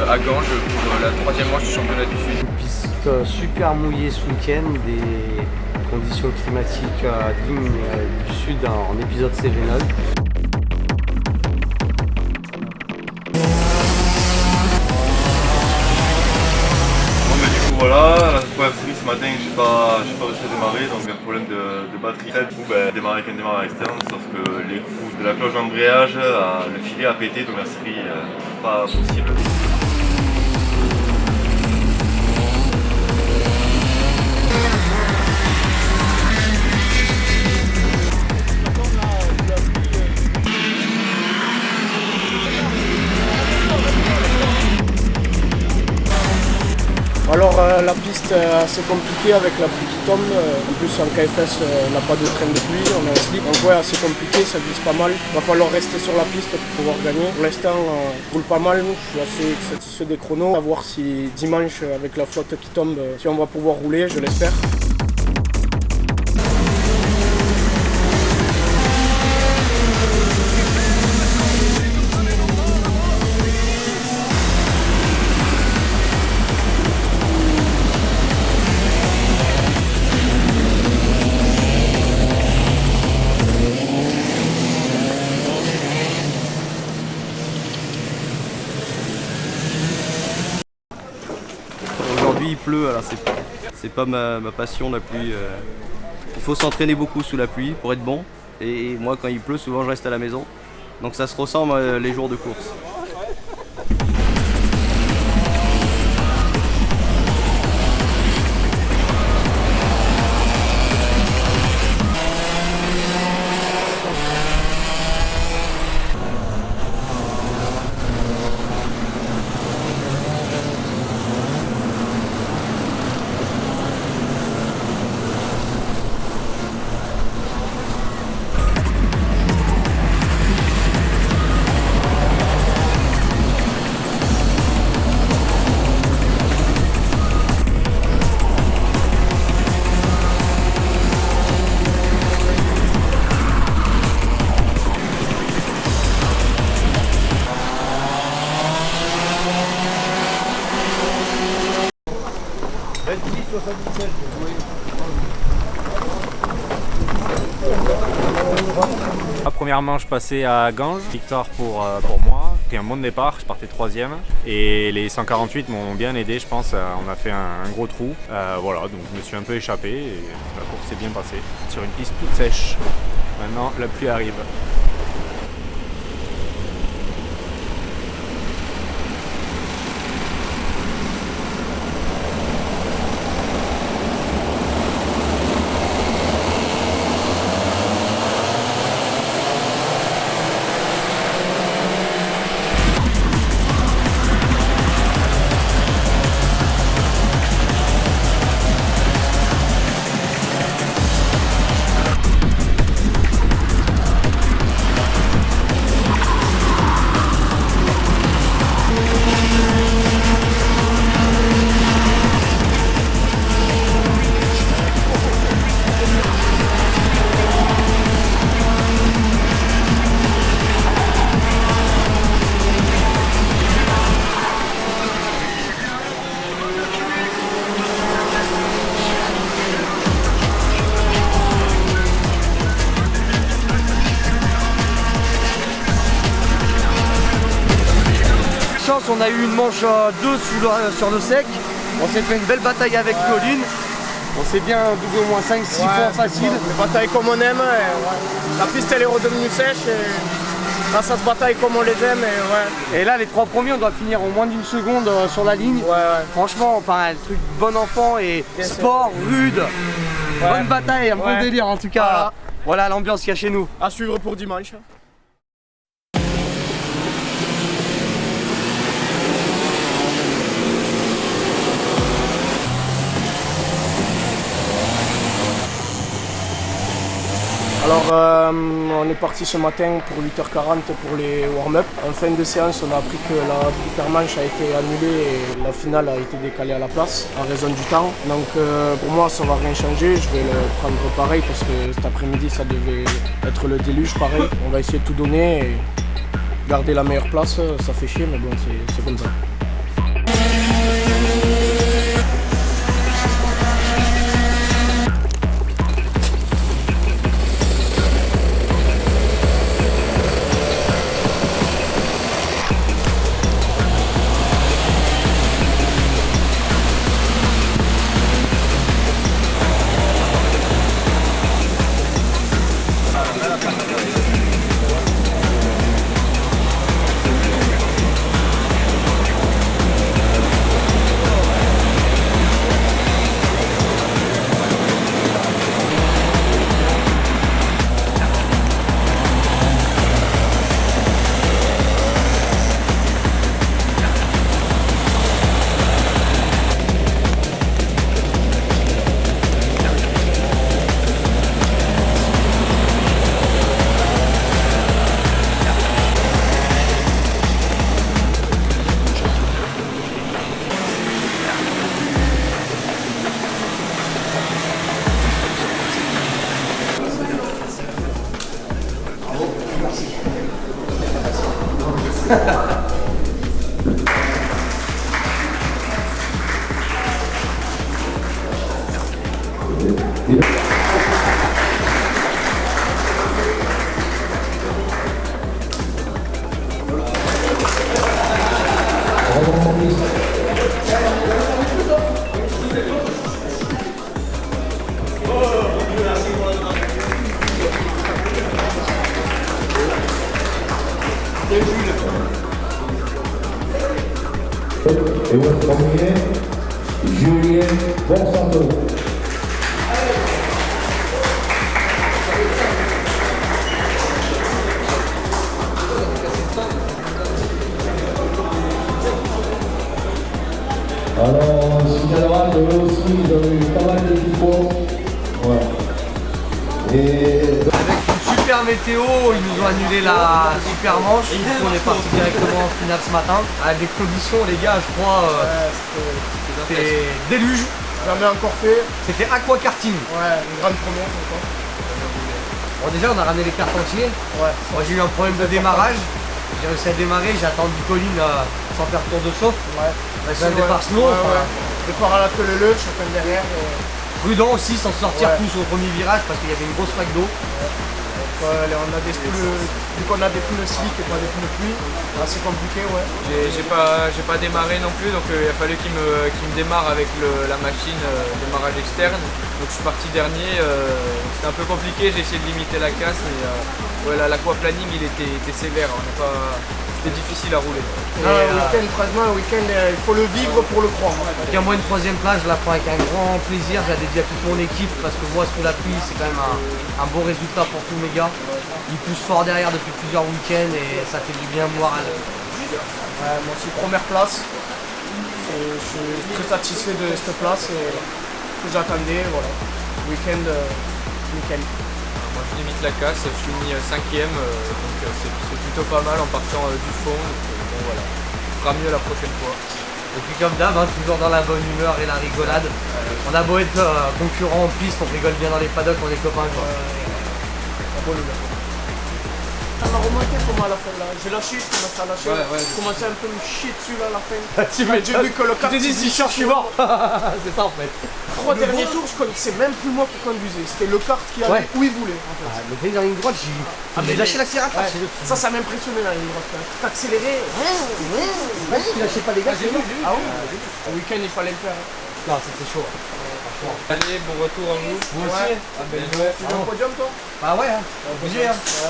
à Ganges pour la 3e manche du championnat du Sud. Une piste super mouillée ce week-end, des conditions climatiques dignes du Sud en épisode Cévenol. Voilà, la première série ce matin, j'ai pas réussi à démarrer, donc un problème de batterie. Du coup, démarrer avec un démarreur externe, sauf que les coups de la cloche d'embrayage, le filet a pété, donc la série pas possible. Alors la piste est assez compliquée avec la pluie qui tombe, en plus en KFS on n'a pas de traîne de pluie, on a un slip, donc ouais assez compliqué, ça glisse pas mal, il va falloir rester sur la piste pour pouvoir gagner. Pour l'instant on roule pas mal, je suis assez satisfait des chronos, à voir si dimanche avec la flotte qui tombe, si on va pouvoir rouler, je l'espère. Aujourd'hui il pleut, alors c'est pas ma passion la pluie. Il faut s'entraîner beaucoup sous la pluie pour être bon. Et moi quand il pleut souvent je reste à la maison. Donc ça se ressent les jours de course. La première manche passée à Ganges, victoire pour moi, c'était un bon départ, je partais 3e et les 148 m'ont bien aidé, je pense, on a fait un gros trou, voilà, donc je me suis un peu échappé et la course s'est bien passée sur une piste toute sèche. Maintenant la pluie arrive. On a eu une manche 2 sur le sec, on s'est fait une belle bataille avec Colline, on s'est bien doublé au moins 5-6 fois facile. Une bataille comme on aime, la piste elle est redevenue sèche et là ça se bataille comme on les aime et là les 3 premiers on doit finir en moins d'une seconde sur la ligne. Franchement, enfin, le truc bon enfant et sport, rude, bonne bataille, un bon délire en tout cas. Voilà l'ambiance qu'il y a chez nous. À suivre pour dimanche. Alors on est parti ce matin pour 8h40 pour les warm-up. En fin de séance on a appris que la première manche a été annulée et la finale a été décalée à la place en raison du temps. Donc pour moi ça ne va rien changer, je vais le prendre pareil parce que cet après-midi ça devait être le déluge pareil. On va essayer de tout donner et garder la meilleure place, ça fait chier mais bon c'est comme ça. Et votre premier, Julien Bonsanto. Alors, on signalera que eux aussi, ils ont eu pas mal de dépôts. Voilà. Et Avec une super météo, ils nous ont annulé la super manche. Du coup, on est parti directement en finale ce matin. Avec des conditions, les gars, je crois, c'était déluge. Jamais encore fait. C'était aquakarting. Ouais, une grande première encore. Bon, déjà, on a ramené les cartes entiers. Ouais. Moi, j'ai eu un problème de démarrage. J'ai réussi à démarrer, j'ai attendu Colline sans faire tour de chauffe. Ouais. C'est un départ slow. Ouais, Enfin, ouais. Départ à la queue leu, chacun derrière. prudent aussi, sans sortir Ouais. tous au premier virage parce qu'il y avait une grosse flaque d'eau. On a des pneus, vu qu'on a des pneus slick et pas des pneus pluie, c'est compliqué, ouais. J'ai pas démarré non plus, donc il a fallu qu'il me démarre avec la machine démarrage externe. Donc je suis parti dernier, c'était un peu compliqué, j'ai essayé de limiter la casse, mais voilà, l'aquaplaning il était sévère, c'était difficile à rouler. Et, Franchement, le week-end, il faut le vivre pour le croire. Donc moi, une troisième place, je la prends avec un grand plaisir. Je la dédie à toute mon équipe parce que moi, sous la pluie, c'est quand même un bon résultat pour tous mes gars. Ils poussent fort derrière depuis plusieurs week-ends et ça fait du bien au moral. Ouais, moi aussi, première place. Et je suis très satisfait de cette place et que j'attendais. Voilà. Week-end, nickel. Moi je limite la casse, je suis mis 5ème, donc c'est plutôt pas mal en partant du fond. Donc, bon voilà, on fera mieux la prochaine fois. Et puis comme d'hab, toujours dans la bonne humeur et la rigolade. On a beau être concurrents en piste, on rigole bien dans les paddocks, on est copains quoi. Ça m'a remonté pour moi à la fin là. J'ai lâché, je commençais à lâcher. Ouais, Je commençais un peu à me chier dessus là à la fin. Tu J'ai vu que le tu kart. t'es dit si je cherche, je suis mort. C'est ça en fait. 3 derniers tours, je connaissais même plus moi qui conduisais. C'était le kart qui allait où il voulait en fait. Le fait dans la ligne droite, j'ai lâché l'accélérateur. Ouais. Ça m'impressionnait dans la ligne droite. T'as accéléré. Tu lâchais pas les gars, c'est bon. Ah oui. Le week-end il fallait le faire. Non, c'était chaud. Allez, bon retour à vous. Moi aussi. Tu veux un podium toi? Bah ouais, obligé.